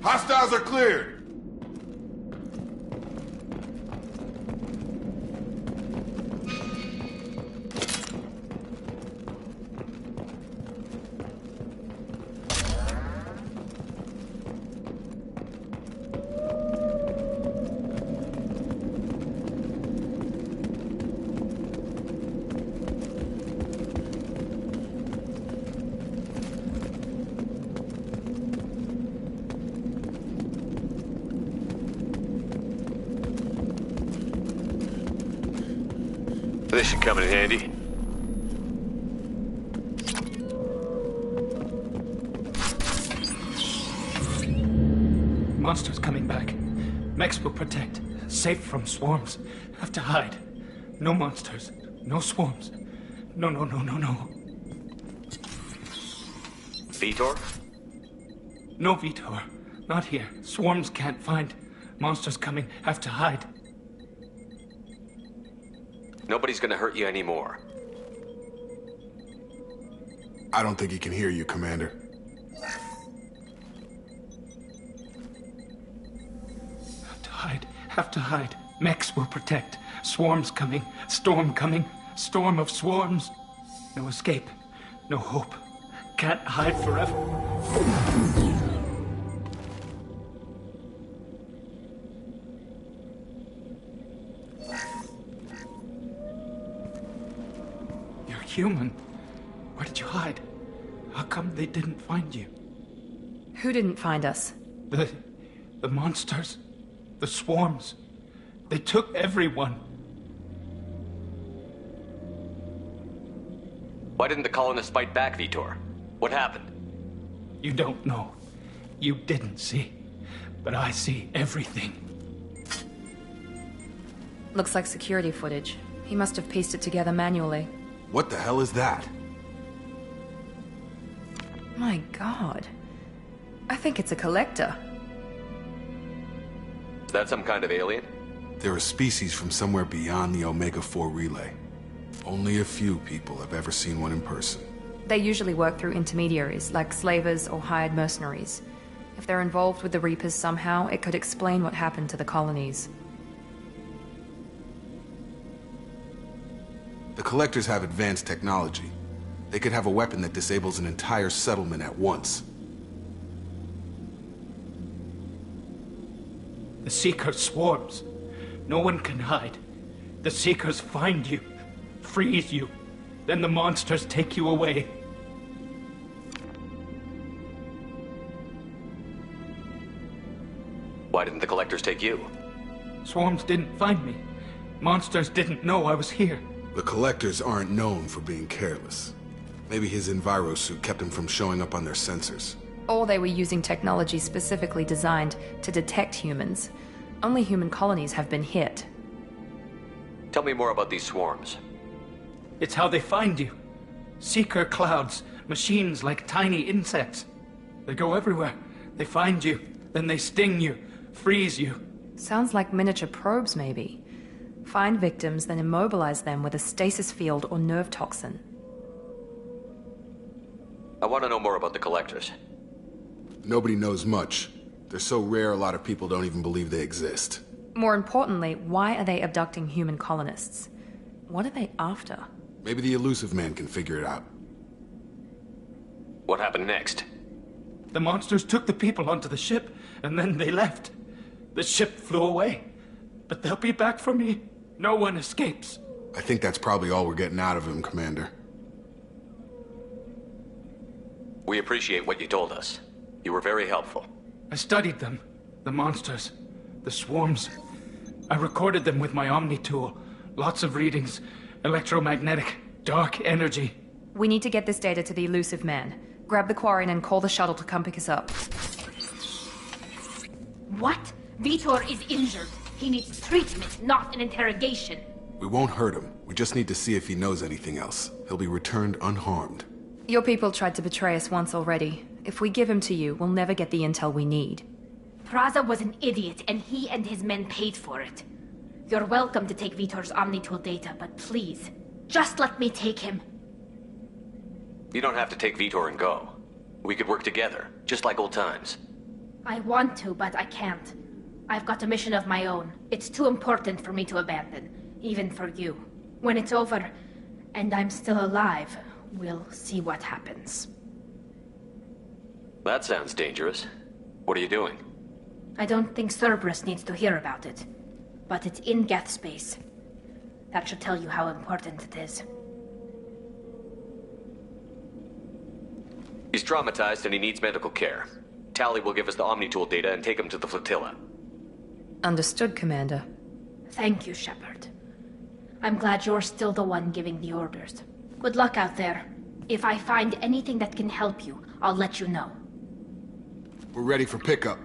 Hostiles are cleared! This should come in handy. Monsters coming back. Mechs will protect. Safe from swarms. Have to hide. No monsters. No swarms. No. Vitor? No Vitor. Not here. Swarms can't find. Monsters coming. Have to hide. Nobody's gonna hurt you anymore. I don't think he can hear you, Commander. Have to hide. Mechs will protect. Swarms coming. Storm coming. Storm of swarms. No escape. No hope. Can't hide forever. You're human. Where did you hide? How come they didn't find you? Who didn't find us? The monsters. The swarms. They took everyone. Why didn't the colonists fight back, Vitor? What happened? You don't know. You didn't see. But I see everything. Looks like security footage. He must have pieced it together manually. What the hell is that? My God. I think it's a collector. Is that some kind of alien? They're a species from somewhere beyond the Omega-4 relay. Only a few people have ever seen one in person. They usually work through intermediaries, like slavers or hired mercenaries. If they're involved with the Reapers somehow, it could explain what happened to the colonies. The Collectors have advanced technology. They could have a weapon that disables an entire settlement at once. The Seeker swarms. No one can hide. The Seekers find you, freeze you, then the monsters take you away. Why didn't the Collectors take you? Swarms didn't find me. Monsters didn't know I was here. The Collectors aren't known for being careless. Maybe his Enviro suit kept him from showing up on their sensors. Or they were using technology specifically designed to detect humans. Only human colonies have been hit. Tell me more about these swarms. It's how they find you. Seeker clouds, machines like tiny insects. They go everywhere. They find you, then they sting you, freeze you. Sounds like miniature probes, maybe. Find victims, then immobilize them with a stasis field or nerve toxin. I want to know more about the Collectors. Nobody knows much. They're so rare, a lot of people don't even believe they exist. More importantly, why are they abducting human colonists? What are they after? Maybe the Elusive Man can figure it out. What happened next? The monsters took the people onto the ship, and then they left. The ship flew away. But they'll be back for me. No one escapes. I think that's probably all we're getting out of him, Commander. We appreciate what you told us. You were very helpful. I studied them. The monsters. The swarms. I recorded them with my Omni tool. Lots of readings. Electromagnetic. Dark energy. We need to get this data to the Elusive Man. Grab the Quarren and call the shuttle to come pick us up. What? Vitor is injured. He needs treatment, not an interrogation. We won't hurt him. We just need to see if he knows anything else. He'll be returned unharmed. Your people tried to betray us once already. If we give him to you, we'll never get the intel we need. Praza was an idiot, and he and his men paid for it. You're welcome to take Vitor's Omnitool data, but please, just let me take him. You don't have to take Vitor and go. We could work together, just like old times. I want to, but I can't. I've got a mission of my own. It's too important for me to abandon, even for you. When it's over, and I'm still alive, we'll see what happens. That sounds dangerous. What are you doing? I don't think Cerberus needs to hear about it, but it's in Geth space. That should tell you how important it is. He's traumatized and he needs medical care. Tally will give us the Omni-Tool data and take him to the flotilla. Understood, Commander. Thank you, Shepard. I'm glad you're still the one giving the orders. Good luck out there. If I find anything that can help you, I'll let you know. We're ready for pickup.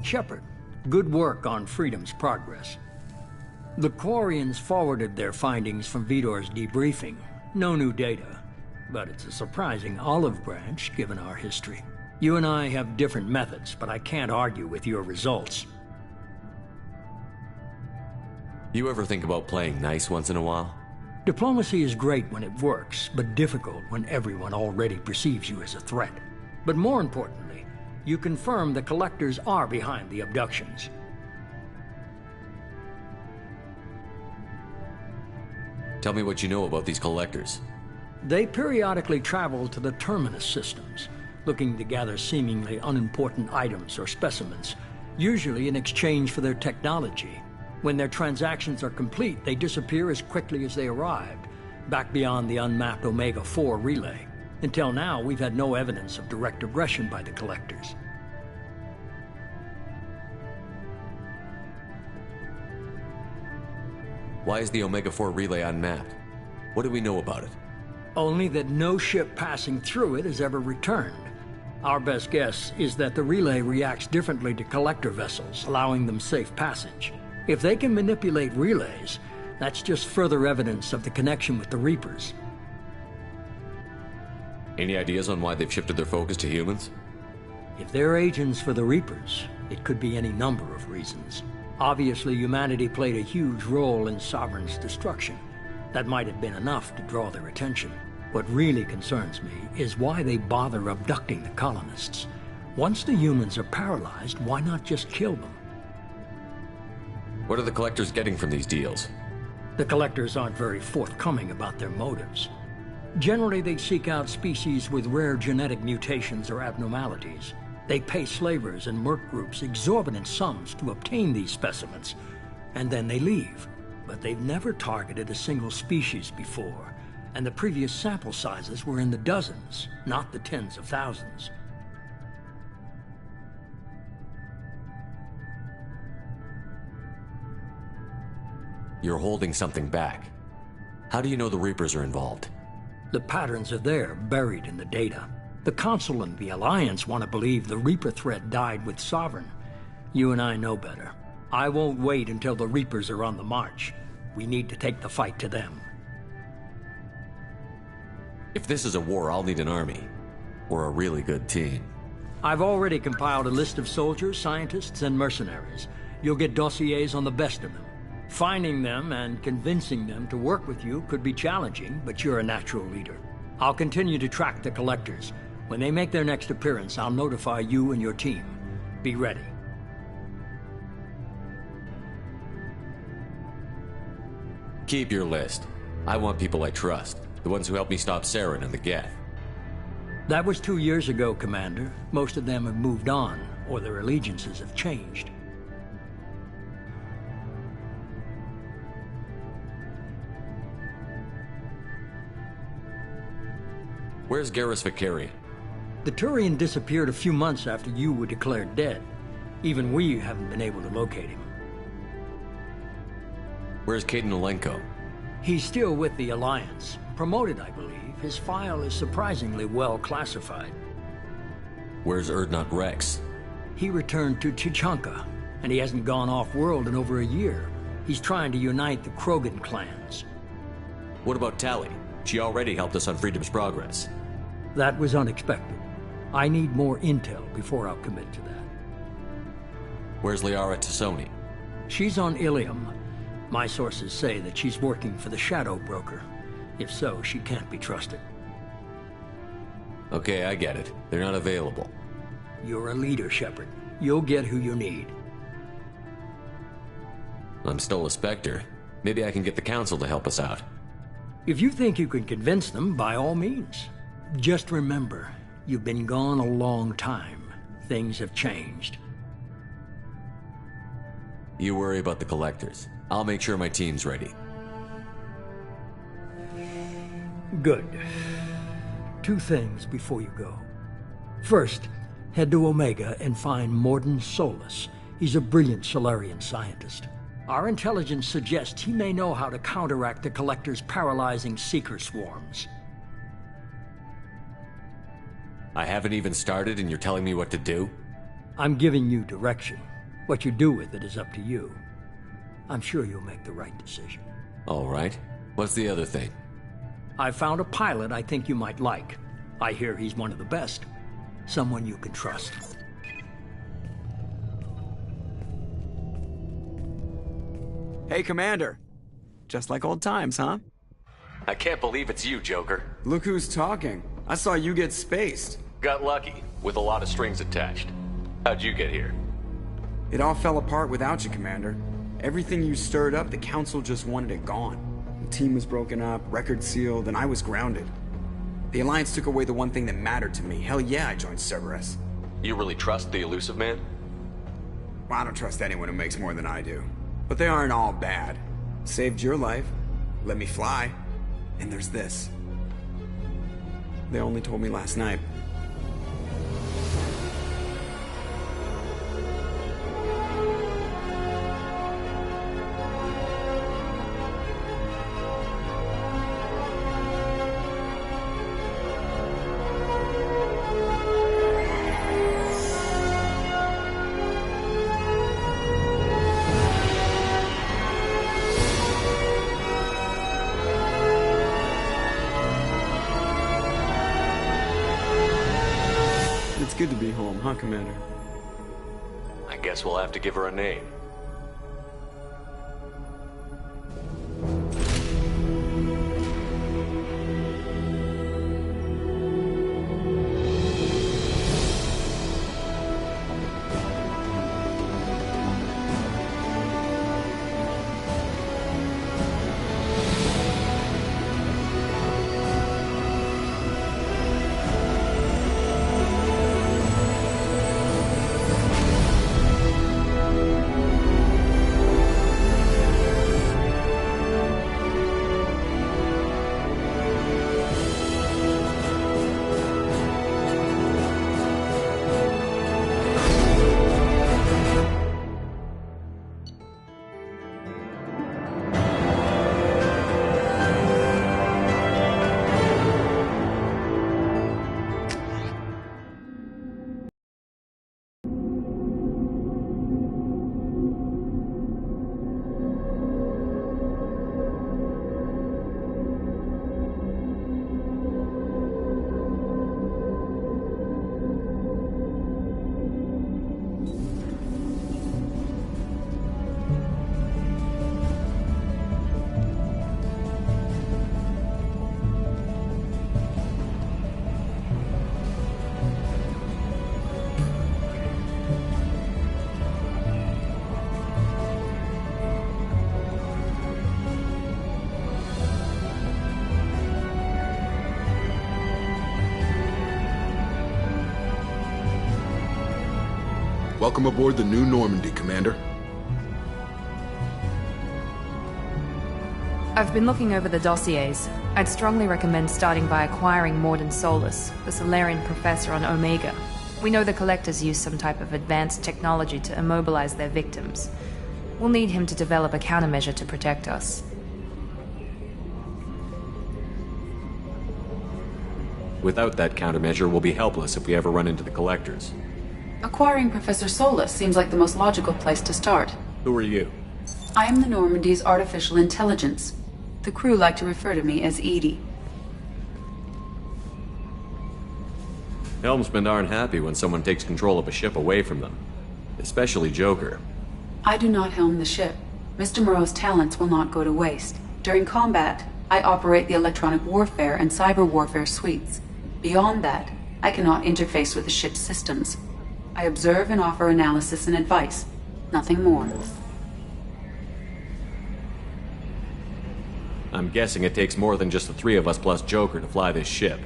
Shepard, good work on Freedom's progress. The Quarians forwarded their findings from Vitor's debriefing. No new data, but it's a surprising olive branch given our history. You and I have different methods, but I can't argue with your results. You ever think about playing nice once in a while? Diplomacy is great when it works, but difficult when everyone already perceives you as a threat. But more importantly, you confirm the Collectors are behind the abductions. Tell me what you know about these Collectors. They periodically travel to the Terminus systems, looking to gather seemingly unimportant items or specimens, usually in exchange for their technology. When their transactions are complete, they disappear as quickly as they arrived, back beyond the unmapped Omega-4 relay. Until now, we've had no evidence of direct aggression by the Collectors. Why is the Omega-4 relay unmapped? What do we know about it? Only that no ship passing through it has ever returned. Our best guess is that the relay reacts differently to Collector vessels, allowing them safe passage. If they can manipulate relays, that's just further evidence of the connection with the Reapers. Any ideas on why they've shifted their focus to humans? If they're agents for the Reapers, it could be any number of reasons. Obviously, humanity played a huge role in Sovereign's destruction. That might have been enough to draw their attention. What really concerns me is why they bother abducting the colonists. Once the humans are paralyzed, why not just kill them? What are the Collectors getting from these deals? The Collectors aren't very forthcoming about their motives. Generally, they seek out species with rare genetic mutations or abnormalities. They pay slavers and merc groups exorbitant sums to obtain these specimens, and then they leave. But they've never targeted a single species before, and the previous sample sizes were in the dozens, not the tens of thousands. You're holding something back. How do you know the Reapers are involved? The patterns are there, buried in the data. The Council and the Alliance want to believe the Reaper threat died with Sovereign. You and I know better. I won't wait until the Reapers are on the march. We need to take the fight to them. If this is a war, I'll need an army. Or a really good team. I've already compiled a list of soldiers, scientists, and mercenaries. You'll get dossiers on the best of them. Finding them and convincing them to work with you could be challenging, but you're a natural leader. I'll continue to track the Collectors. When they make their next appearance, I'll notify you and your team. Be ready. Keep your list. I want people I trust. The ones who helped me stop Saren and the Geth. That was 2 years ago, Commander. Most of them have moved on, or their allegiances have changed. Where's Garrus Vicarian? The Turian disappeared a few months after you were declared dead. Even we haven't been able to locate him. Where's Caden Alenko? He's still with the Alliance. Promoted, I believe. His file is surprisingly well classified. Where's Erdnot Rex? He returned to Chichanka, and he hasn't gone off-world in over a year. He's trying to unite the Krogan clans. What about Tally? She already helped us on Freedom's progress. That was unexpected. I need more intel before I'll commit to that. Where's Liara Tassoni? She's on Ilium. My sources say that she's working for the Shadow Broker. If so, she can't be trusted. Okay, I get it. They're not available. You're a leader, Shepard. You'll get who you need. I'm still a Spectre. Maybe I can get the Council to help us out. If you think you can convince them, by all means. Just remember, you've been gone a long time. Things have changed. You worry about the Collectors. I'll make sure my team's ready. Good. 2 things before you go. First, head to Omega and find Mordin Solus. He's a brilliant Solarian scientist. Our intelligence suggests he may know how to counteract the Collector's paralyzing Seeker swarms. I haven't even started and you're telling me what to do? I'm giving you direction. What you do with it is up to you. I'm sure you'll make the right decision. All right. What's the other thing? I found a pilot I think you might like. I hear he's one of the best. Someone you can trust. Hey, Commander. Just like old times, huh? I can't believe it's you, Joker. Look who's talking. I saw you get spaced. Got lucky, with a lot of strings attached. How'd you get here? It all fell apart without you, Commander. Everything you stirred up, the Council just wanted it gone. The team was broken up, record sealed, and I was grounded. The Alliance took away the one thing that mattered to me. Hell yeah, I joined Cerberus. You really trust the Elusive Man? Well, I don't trust anyone who makes more than I do. But they aren't all bad. Saved your life, let me fly, and there's this. They only told me last night. It's good to be home, huh, Commander? I guess we'll have to give her a name. Welcome aboard the New Normandy, Commander. I've been looking over the dossiers. I'd strongly recommend starting by acquiring Mordin Solus, the Solarian professor on Omega. We know the Collectors use some type of advanced technology to immobilize their victims. We'll need him to develop a countermeasure to protect us. Without that countermeasure, we'll be helpless if we ever run into the Collectors. Acquiring Professor Solus seems like the most logical place to start. Who are you? I am the Normandy's artificial intelligence. The crew like to refer to me as Edie. Helmsmen aren't happy when someone takes control of a ship away from them. Especially Joker. I do not helm the ship. Mr. Moreau's talents will not go to waste. During combat, I operate the electronic warfare and cyber warfare suites. Beyond that, I cannot interface with the ship's systems. I observe and offer analysis and advice. Nothing more. I'm guessing it takes more than just the three of us plus Joker to fly this ship.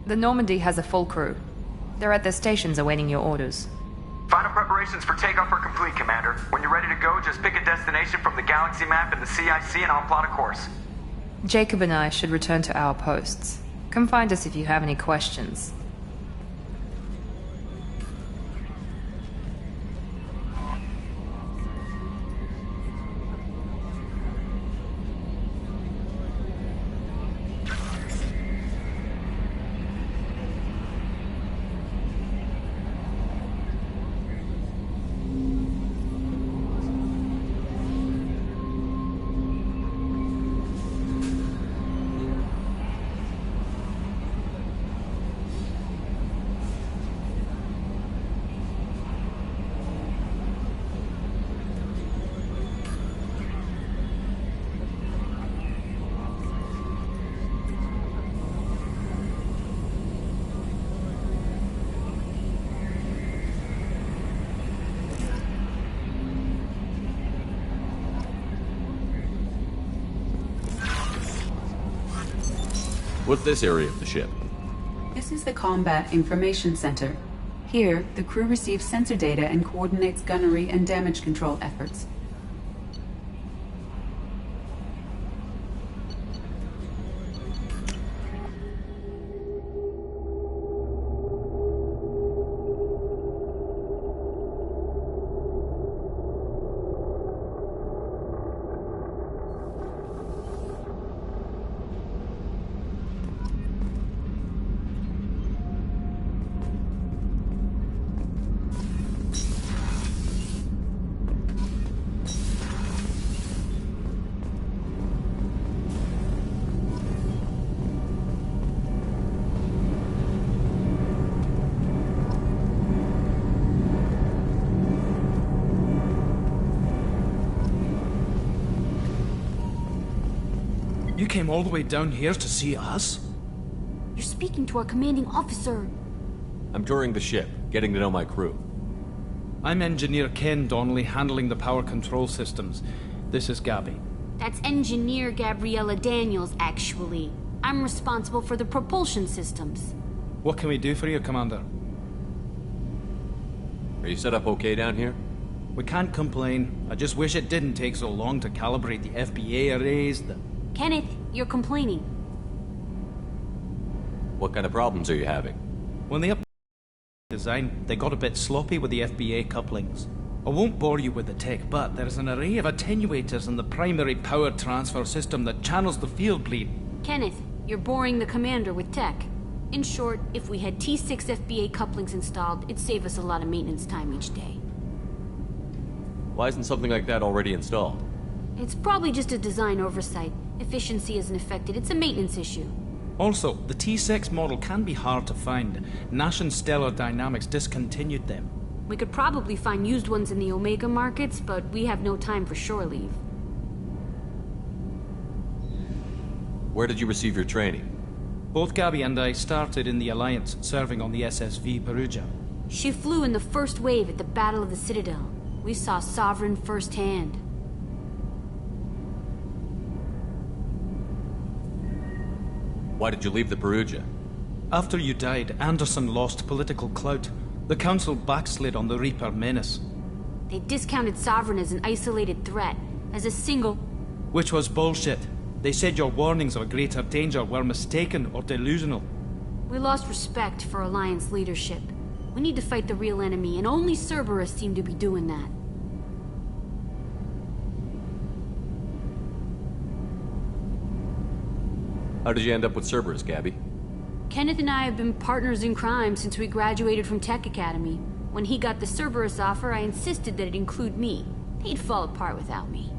The Normandy has a full crew. They're at their stations awaiting your orders. Final preparations for takeoff are complete, Commander. When you're ready to go, just pick a destination from the galaxy map in the CIC and I'll plot a course. Jacob and I should return to our posts. Come find us if you have any questions. What's this area of the ship? This is the Combat Information Center. Here, the crew receives sensor data and coordinates gunnery and damage control efforts. You came all the way down here to see us? You're speaking to our commanding officer. I'm touring the ship, getting to know my crew. I'm Engineer Ken Donnelly, handling the power control systems. This is Gabby. That's Engineer Gabriella Daniels, actually. I'm responsible for the propulsion systems. What can we do for you, Commander? Are you set up okay down here? We can't complain. I just wish it didn't take so long to calibrate the FBA arrays, Kenneth, you're complaining. What kind of problems are you having? When they updated the design, they got a bit sloppy with the FBA couplings. I won't bore you with the tech, but there's an array of attenuators in the primary power transfer system that channels the field bleed. Kenneth, you're boring the commander with tech. In short, if we had T6 FBA couplings installed, it'd save us a lot of maintenance time each day. Why isn't something like that already installed? It's probably just a design oversight. Efficiency isn't affected, it's a maintenance issue. Also, the T6 model can be hard to find. Nash and Stellar Dynamics discontinued them. We could probably find used ones in the Omega markets, but we have no time for shore leave. Where did you receive your training? Both Gabby and I started in the Alliance, serving on the SSV Perugia. She flew in the first wave at the Battle of the Citadel. We saw Sovereign firsthand. Why did you leave the Perugia? After you died, Anderson lost political clout. The Council backslid on the Reaper menace. They discounted Sovereign as an isolated threat, as a single... Which was bullshit. They said your warnings of a greater danger were mistaken or delusional. We lost respect for Alliance leadership. We need to fight the real enemy, and only Cerberus seemed to be doing that. How did you end up with Cerberus, Gabby? Kenneth and I have been partners in crime since we graduated from Tech Academy. When he got the Cerberus offer, I insisted that it include me. He'd fall apart without me.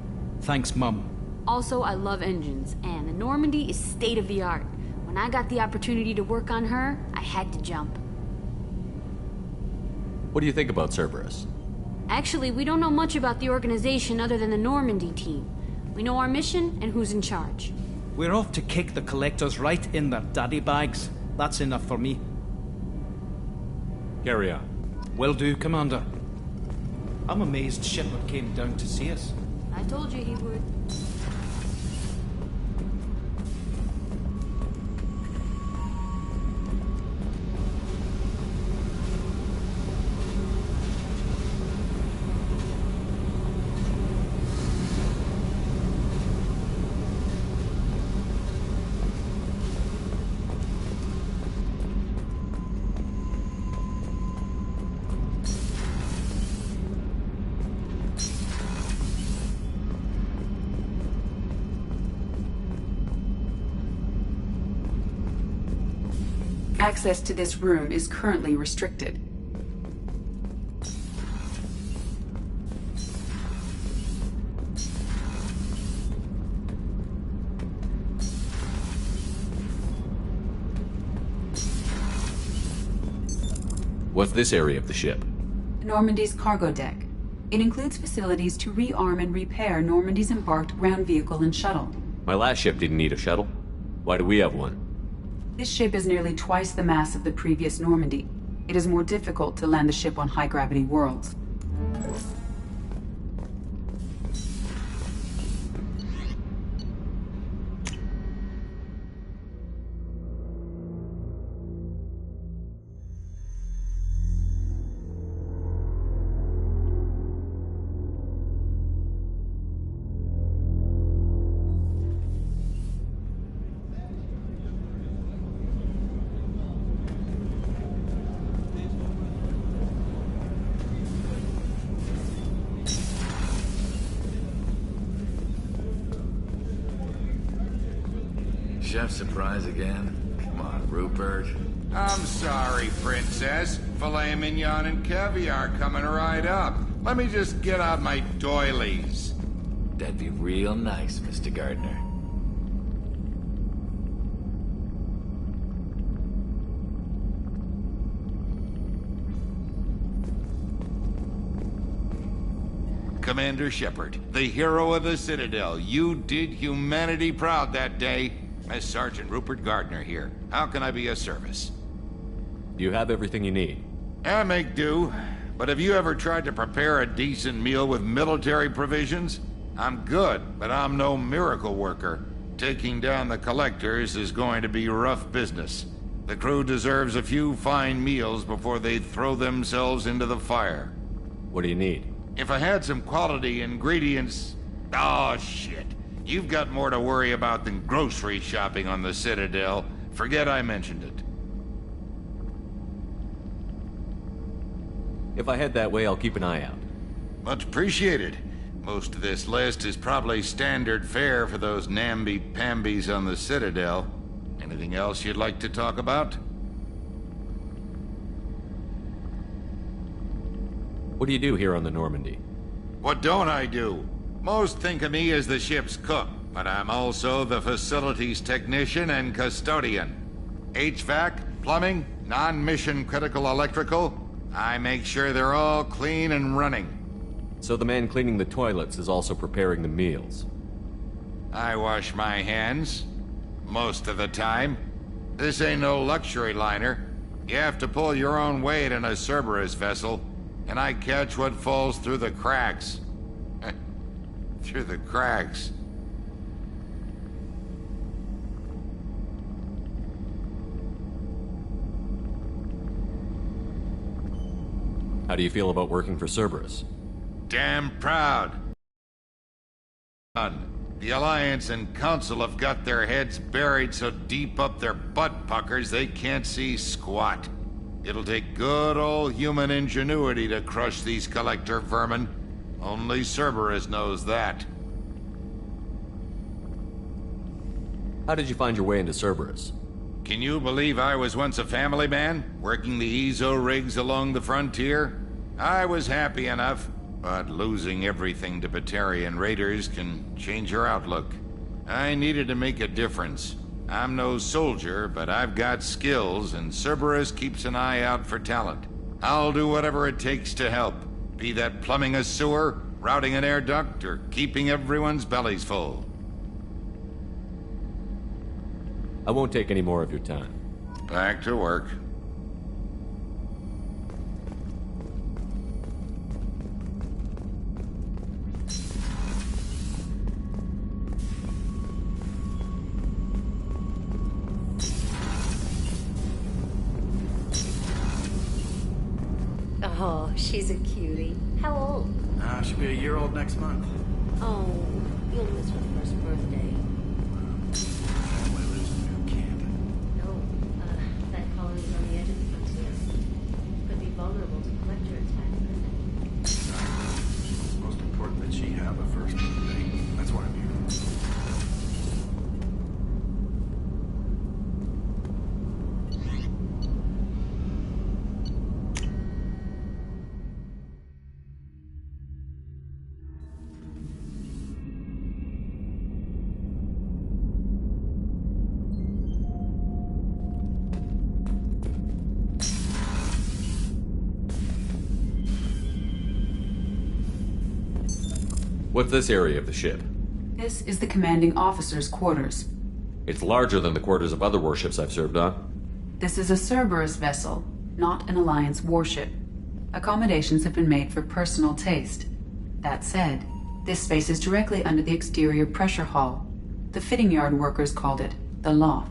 Thanks, Mum. Also, I love engines, and the Normandy is state-of-the-art. When I got the opportunity to work on her, I had to jump. What do you think about Cerberus? Actually, we don't know much about the organization other than the Normandy team. We know our mission and who's in charge. We're off to kick the Collectors right in their daddy bags. That's enough for me. Carry on. Will do, Commander. I'm amazed Shepard came down to see us. I told you he would. Access to this room is currently restricted. What's this area of the ship? Normandy's cargo deck. It includes facilities to rearm and repair Normandy's embarked ground vehicle and shuttle. My last ship didn't need a shuttle. Why do we have one? This ship is nearly twice the mass of the previous Normandy. It is more difficult to land the ship on high-gravity worlds. Chef surprise again? Come on, Rupert. I'm sorry, Princess. Filet mignon and caviar coming right up. Let me just get out my doilies. That'd be real nice, Mr. Gardner. Commander Shepard, the hero of the Citadel. You did humanity proud that day. As Sergeant Rupert Gardner here. How can I be of service? You have everything you need. I make do. But have you ever tried to prepare a decent meal with military provisions? I'm good, but I'm no miracle worker. Taking down the Collectors is going to be rough business. The crew deserves a few fine meals before they throw themselves into the fire. What do you need? If I had some quality ingredients... Oh, shit. You've got more to worry about than grocery shopping on the Citadel. Forget I mentioned it. If I head that way, I'll keep an eye out. Much appreciated. Most of this list is probably standard fare for those namby-pambies on the Citadel. Anything else you'd like to talk about? What do you do here on the Normandy? What don't I do? Most think of me as the ship's cook, but I'm also the facilities technician and custodian. HVAC, plumbing, non-mission critical electrical. I make sure they're all clean and running. So the man cleaning the toilets is also preparing the meals. I wash my hands. Most of the time. This ain't no luxury liner. You have to pull your own weight in a Cerberus vessel, and I catch what falls through the cracks. Through the cracks. How do you feel about working for Cerberus? Damn proud. The Alliance and Council have got their heads buried so deep up their butt puckers they can't see squat. It'll take good old human ingenuity to crush these Collector vermin. Only Cerberus knows that. How did you find your way into Cerberus? Can you believe I was once a family man, working the EZO rigs along the frontier? I was happy enough, but losing everything to Batarian raiders can change your outlook. I needed to make a difference. I'm no soldier, but I've got skills, and Cerberus keeps an eye out for talent. I'll do whatever it takes to help. Be that plumbing a sewer, routing an air duct, or keeping everyone's bellies full. I won't take any more of your time. Back to work. Oh, she's a cutie. How old? She'll be a year old next month. Oh, you'll miss her first birthday. Family lives in New Camp. No, that colony's on the edge of the frontier. Could be vulnerable to collector attacks. It's most important that she have a first birthday. That's why I'm here. What's this area of the ship? This is the commanding officer's quarters. It's larger than the quarters of other warships I've served on. This is a Cerberus vessel, not an Alliance warship. Accommodations have been made for personal taste. That said, this space is directly under the exterior pressure hull. The fitting yard workers called it the loft.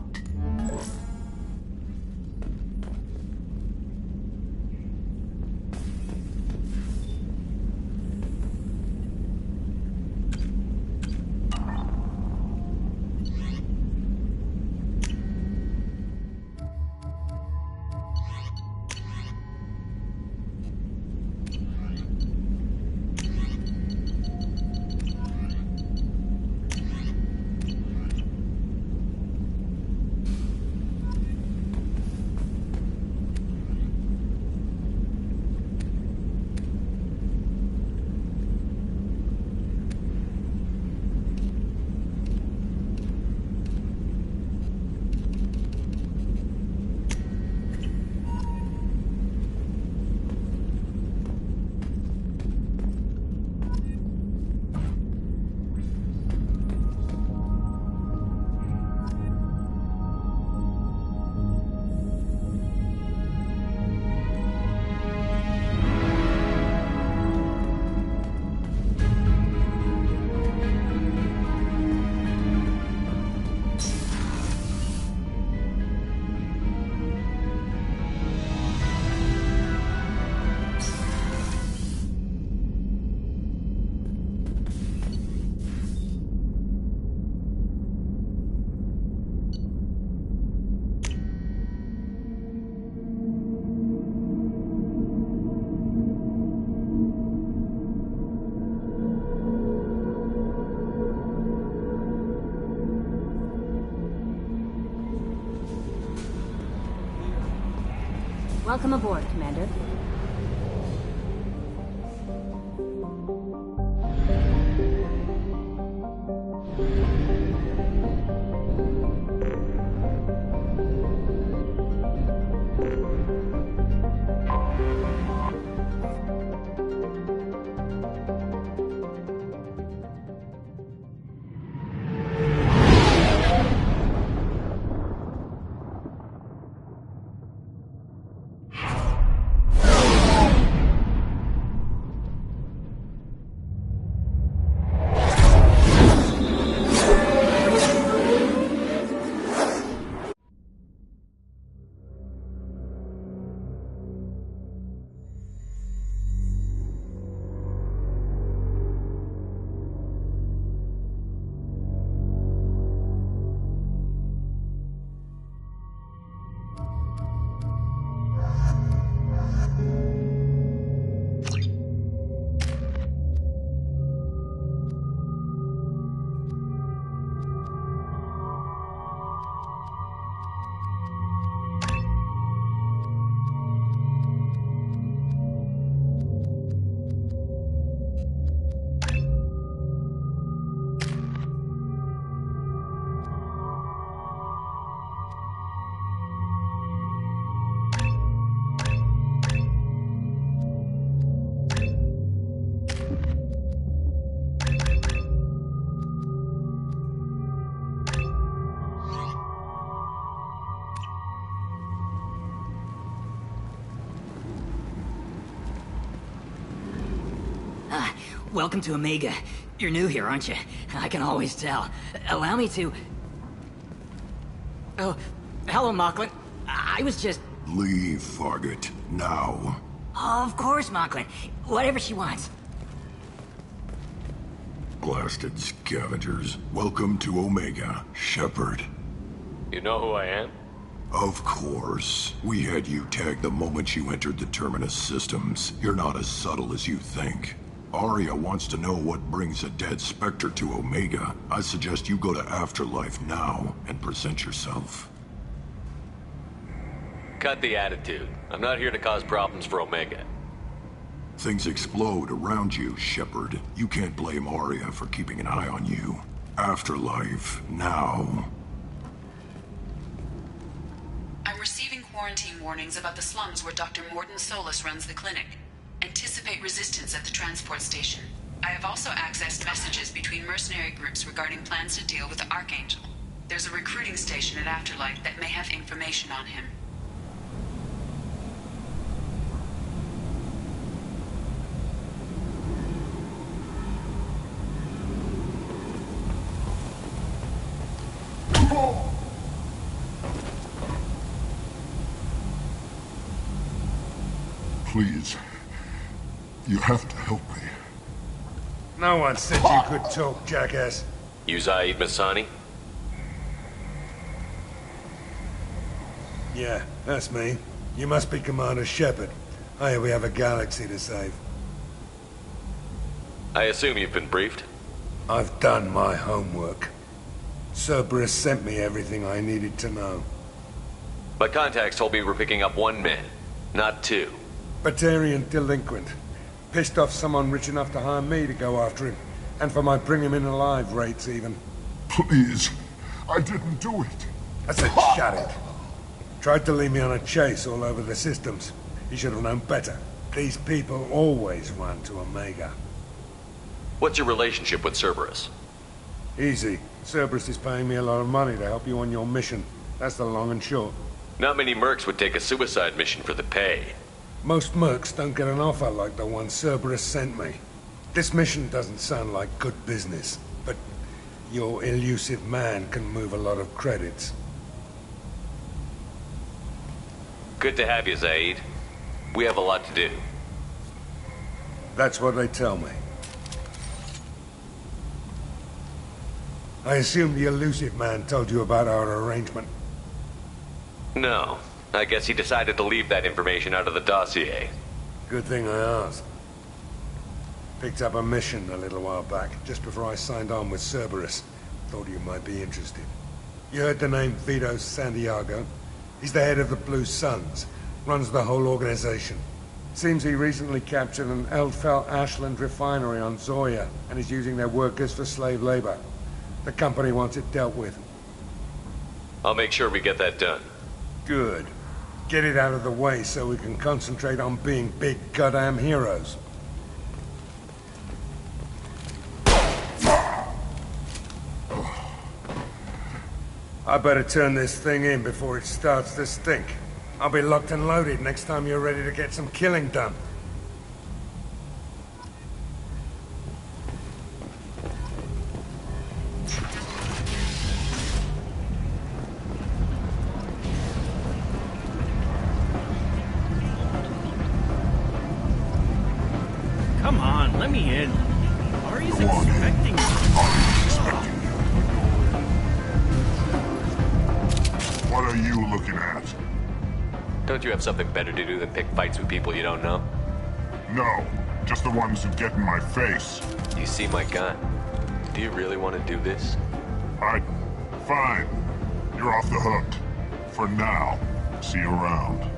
Welcome aboard, Commander. welcome to Omega. You're new here, aren't you? I can always tell. Allow me to... Oh, hello, Mocklin. I was just... Leave, Fargate. Now. Of course, Mocklin. Whatever she wants. Blasted scavengers. Welcome to Omega, Shepard. You know who I am? Of course. We had you tagged the moment you entered the Terminus systems. You're not as subtle as you think. Arya wants to know what brings a dead Spectre to Omega. I suggest you go to Afterlife now and present yourself. Cut the attitude. I'm not here to cause problems for Omega. Things explode around you, Shepard. You can't blame Arya for keeping an eye on you. Afterlife now. I'm receiving quarantine warnings about the slums where Dr. Mordin Solus runs the clinic. Anticipate resistance at the transport station. I have also accessed messages between mercenary groups regarding plans to deal with the Archangel. There's a recruiting station at Afterlife that may have information on him. Please. You have to help me. No one said you could talk, jackass. You Zaid Masani? Yeah, that's me. You must be Commander Shepard. I hear we have a galaxy to save. I assume you've been briefed? I've done my homework. Cerberus sent me everything I needed to know. My contacts told me we're picking up one man, not two. Batarian delinquent. Pissed off someone rich enough to hire me to go after him. And for my bring him in alive rates, even. Please. I didn't do it. I said shut it. Tried to lead me on a chase all over the systems. He should have known better. These people always run to Omega. What's your relationship with Cerberus? Easy. Cerberus is paying me a lot of money to help you on your mission. That's the long and short. Not many mercs would take a suicide mission for the pay. Most mercs don't get an offer like the one Cerberus sent me. This mission doesn't sound like good business, but your elusive man can move a lot of credits. Good to have you, Zaid. We have a lot to do. That's what they tell me. I assume the elusive man told you about our arrangement. No. I guess he decided to leave that information out of the dossier. Good thing I asked. Picked up a mission a little while back, just before I signed on with Cerberus. Thought you might be interested. You heard the name Vito Santiago? He's the head of the Blue Suns. Runs the whole organization. Seems he recently captured an Eldfell Ashland refinery on Zoya, and is using their workers for slave labor. The company wants it dealt with. I'll make sure we get that done. Good. Get it out of the way so we can concentrate on being big goddamn heroes. I better turn this thing in before it starts to stink. I'll be locked and loaded next time you're ready to get some killing done. Come on, let me in. Ari's expecting me. What are you looking at? Don't you have something better to do than pick fights with people you don't know? No, just the ones who get in my face. You see my gun. Do you really want to do this? Fine. You're off the hook. For now. See you around.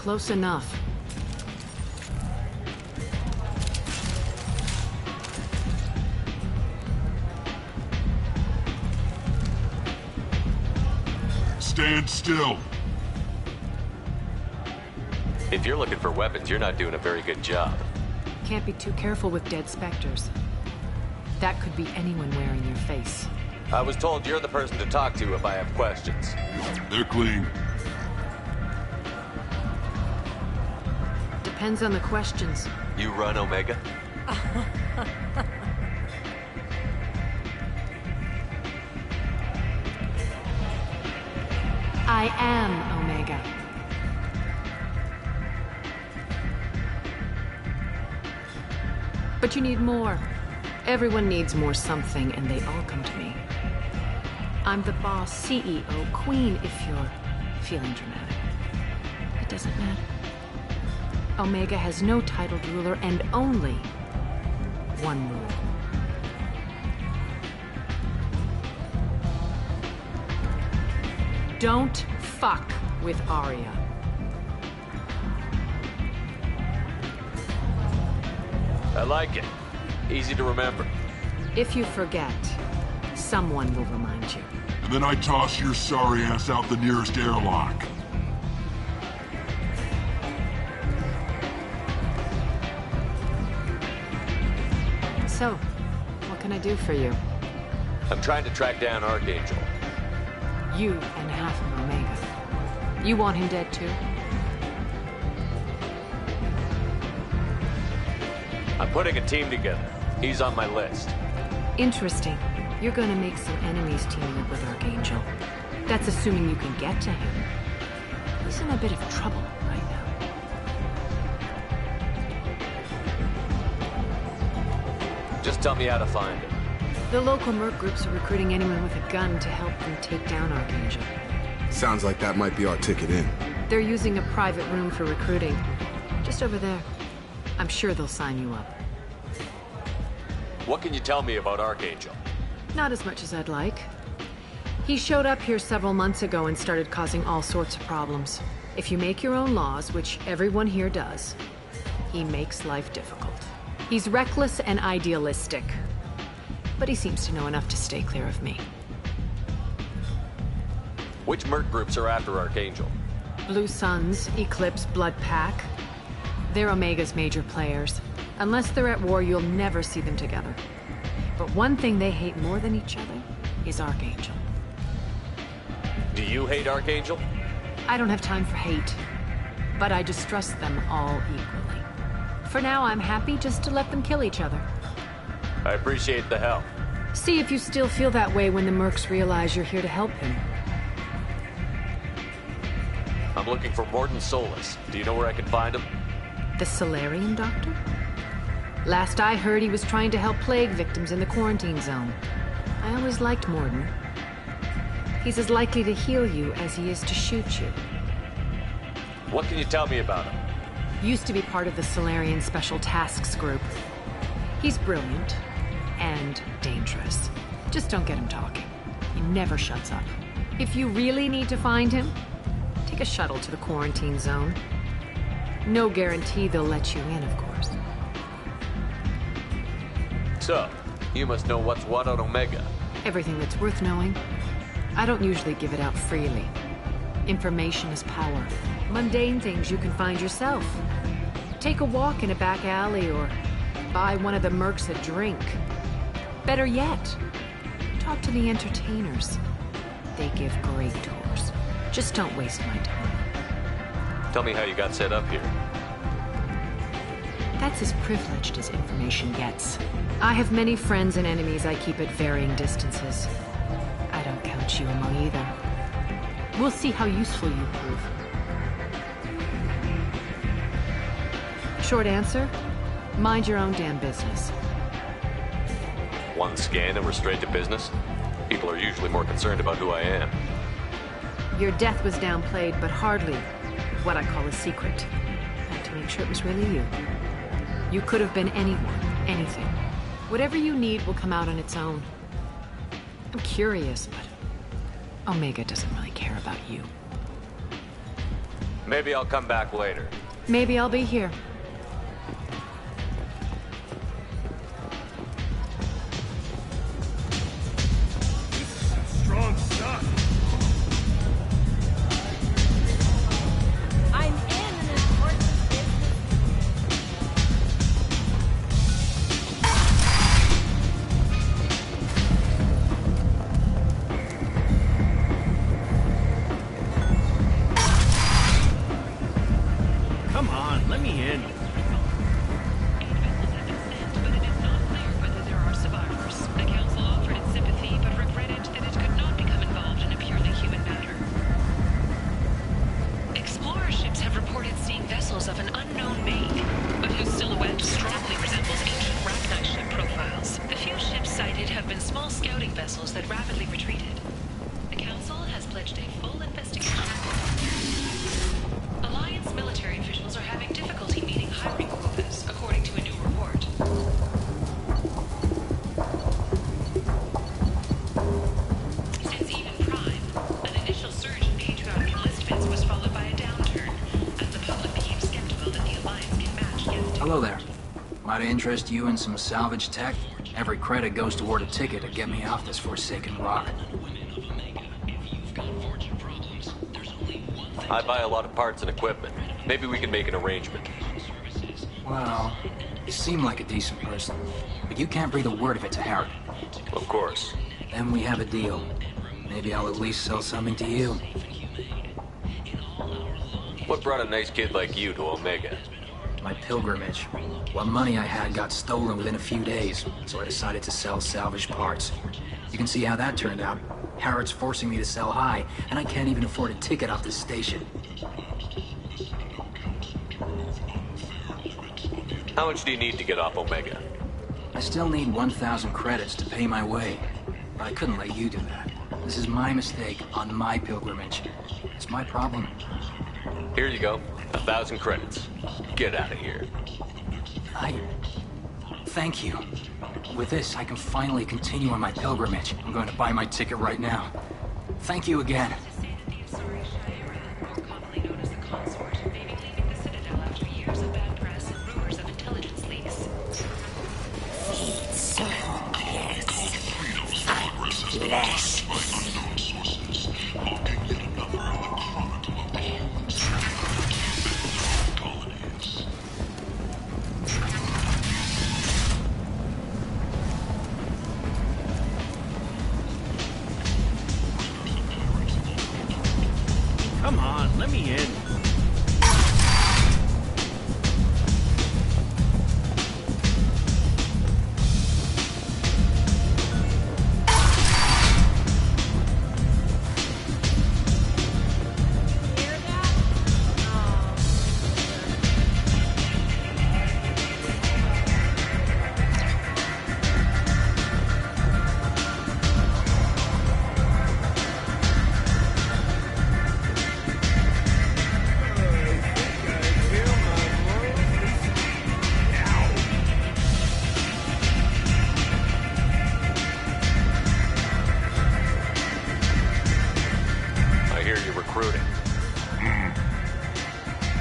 Close enough. Stand still. If you're looking for weapons, you're not doing a very good job. Can't be too careful with dead specters. That could be anyone wearing your face. I was told you're the person to talk to if I have questions. They're clean. Depends on the questions. You run Omega? I am Omega. But you need more. Everyone needs more something, and they all come to me. I'm the boss, CEO, queen, if you're feeling dramatic. It doesn't matter. Omega has no titled ruler and only one rule. Don't fuck with Arya. I like it. Easy to remember. If you forget, someone will remind you. And then I toss your sorry ass out the nearest airlock. So, what can I do for you? I'm trying to track down Archangel. You and half of Omega. You want him dead too? I'm putting a team together. He's on my list. Interesting. You're gonna make some enemies teaming up with Archangel. That's assuming you can get to him. He's in a bit of trouble right now. Just tell me how to find him. The local merc groups are recruiting anyone with a gun to help them take down Archangel. Sounds like that might be our ticket in. They're using a private room for recruiting. Just over there. I'm sure they'll sign you up. What can you tell me about Archangel? Not as much as I'd like. He showed up here several months ago and started causing all sorts of problems. If you make your own laws, which everyone here does, he makes life difficult. He's reckless and idealistic. But he seems to know enough to stay clear of me. Which merc groups are after Archangel? Blue Suns, Eclipse, Blood Pack. They're Omega's major players. Unless they're at war, you'll never see them together. But one thing they hate more than each other is Archangel. Do you hate Archangel? I don't have time for hate, but I distrust them all equally. For now, I'm happy just to let them kill each other. I appreciate the help. See if you still feel that way when the mercs realize you're here to help him. I'm looking for Mordin Solus. Do you know where I can find him? The Solarian doctor? Last I heard, he was trying to help plague victims in the quarantine zone. I always liked Mordin. He's as likely to heal you as he is to shoot you. What can you tell me about him? Used to be part of the Solarian Special Tasks Group. He's brilliant and dangerous. Just don't get him talking. He never shuts up. If you really need to find him, take a shuttle to the quarantine zone. No guarantee they'll let you in, of course. So, you must know what's what on Omega. Everything that's worth knowing. I don't usually give it out freely. Information is power. Mundane things you can find yourself. Take a walk in a back alley or buy one of the mercs a drink. Better yet, talk to the entertainers. They give great tours. Just don't waste my time. Tell me how you got set up here. That's as privileged as information gets. I have many friends and enemies I keep at varying distances. I don't count you among either. We'll see how useful you prove. Short answer, mind your own damn business. One scan and we're straight to business? People are usually more concerned about who I am. Your death was downplayed, but hardly what I call a secret. I had to make sure it was really you. You could have been anyone, anything. Whatever you need will come out on its own. I'm curious, but Omega doesn't really care about you. Maybe I'll come back later. Maybe I'll be here. Strong stuff. I'm in an important business. Come on, let me in. There are survivors. The Council offered its sympathy, but regretted that it could not become involved in a purely human matter. Explorer ships have reported seeing vessels of an unknown make, but whose silhouette strongly resembles ancient Rachni ship profiles. The few ships sighted have been small scouting vessels that rapidly retreated. The Council has pledged a full investigation. Alliance military officials are having difficulty meeting hiring quotas, according to a new report. Since even Prime, an initial surge in patriotic enlistments was followed by a downturn, as the public became skeptical that the Alliance can match guest. Hello there. Might I interest you in some salvage tech? Every credit goes toward a ticket to get me off this forsaken rock. I buy a lot of parts and equipment. Maybe we can make an arrangement. Well, you seem like a decent person, but you can't breathe a word of it to Harry. Of course. Then we have a deal. Maybe I'll at least sell something to you. What brought a nice kid like you to Omega? My pilgrimage. What money I had got stolen within a few days, so I decided to sell salvaged parts. You can see how that turned out. Harrod's forcing me to sell high, and I can't even afford a ticket off this station. How much do you need to get off Omega? I still need 1,000 credits to pay my way, but I couldn't let you do that. This is my mistake on my pilgrimage. It's my problem. Here you go. 1,000 credits. Get out of here. Thank you. With this, I can finally continue on my pilgrimage. I'm going to buy my ticket right now. Thank you again. Come on, let me in.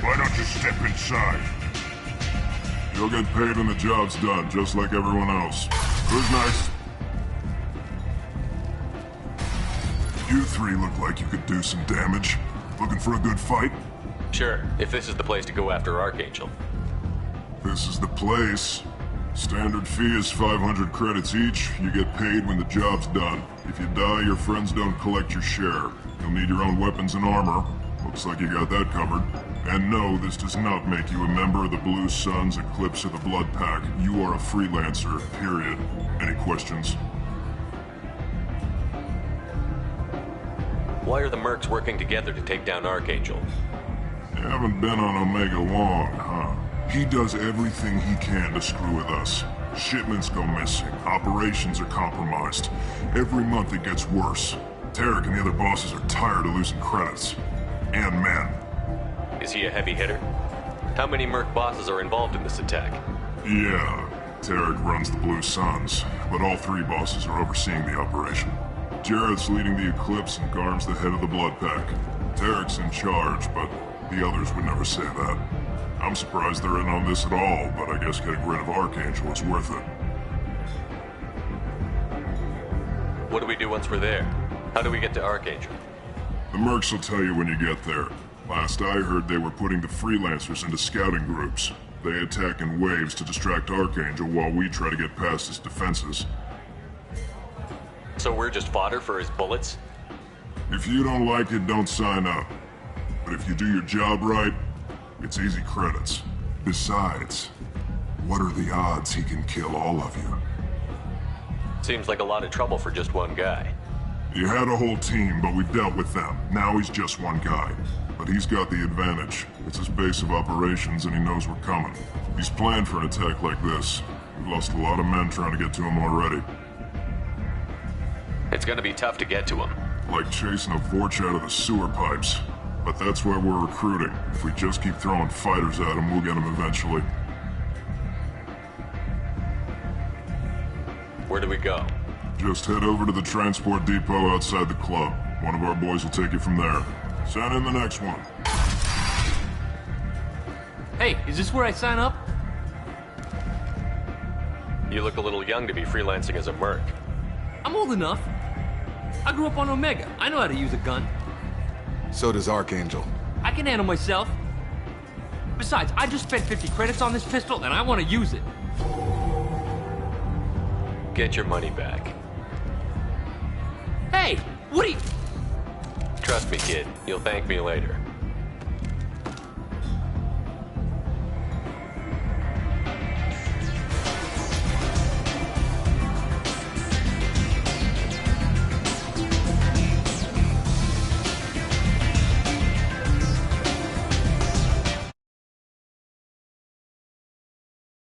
Why don't you step inside? You'll get paid when the job's done, just like everyone else. Who's nice? You three look like you could do some damage. Looking for a good fight? Sure, if this is the place to go after Archangel. This is the place. Standard fee is 500 credits each. You get paid when the job's done. If you die, your friends don't collect your share. You'll need your own weapons and armor. Looks like you got that covered. And no, this does not make you a member of the Blue Suns, Eclipse, or the Blood Pack. You are a freelancer, period. Any questions? Why are the mercs working together to take down Archangel? You haven't been on Omega long, huh? He does everything he can to screw with us. Shipments go missing, operations are compromised. Every month it gets worse. Tarek and the other bosses are tired of losing credits. And men. Is he a heavy hitter? How many merc bosses are involved in this attack? Yeah, Tarek runs the Blue Suns, but all three bosses are overseeing the operation. Jared's leading the Eclipse and Garm's the head of the Blood Pack. Tarek's in charge, but The others would never say that. I'm surprised they're in on this at all, but I guess getting rid of Archangel is worth it. What do we do once we're there? How do we get to Archangel? The mercs will tell you when you get there. Last I heard, they were putting the freelancers into scouting groups. They attack in waves to distract Archangel while we try to get past his defenses. So we're just fodder for his bullets? If you don't like it, don't sign up. But if you do your job right, it's easy credits. Besides, what are the odds he can kill all of you? Seems like a lot of trouble for just one guy. You had a whole team, but we dealt with them. Now he's just one guy. But he's got the advantage. It's his base of operations and he knows we're coming. He's planned for an attack like this. We've lost a lot of men trying to get to him already. It's gonna be tough to get to him. Like chasing a Vorch out of the sewer pipes. But that's why we're recruiting. If we just keep throwing fighters at him, we'll get him eventually. Where do we go? Just head over to the transport depot outside the club. One of our boys will take you from there. Send in the next one. Hey, is this where I sign up? You look a little young to be freelancing as a merc. I'm old enough. I grew up on Omega. I know how to use a gun. So does Archangel. I can handle myself. Besides, I just spent 50 credits on this pistol and I want to use it. Get your money back. Hey, what are you... Trust me, kid. You'll thank me later.